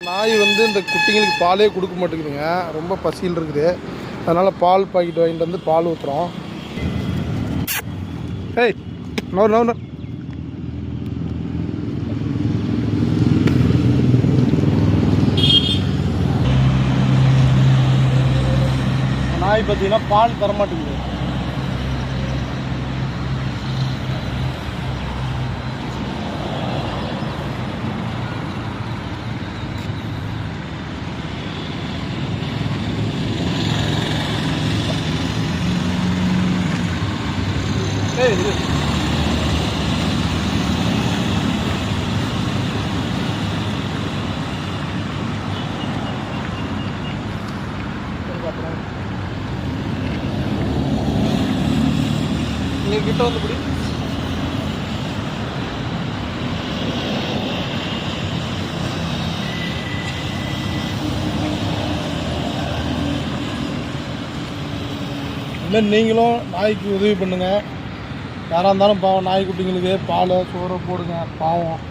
நாய் வந்து இந்த குட்டிங்களுக்கு பாலே கொடுக்க மாட்டேங்குதுங்க, ரொம்ப பசியில் இருக்குது. அதனால் பால் பாக்கெட் வாங்கிட்டு வந்து பால் ஊற்றுறோம். ஏய் நோ நாய் பார்த்தீங்கன்னா பால் தரமாட்டேங்குது. ஏய் நீங்கள் கிட்ட வந்து பிடி. இல்லை நீங்களும் நாய்க்கு உதவி பண்ணுங்கள். யாராக இருந்தாலும் பாவம் நாய்க்குட்டிங்களுக்கு பால் சோறை போடுங்க, பாவம்.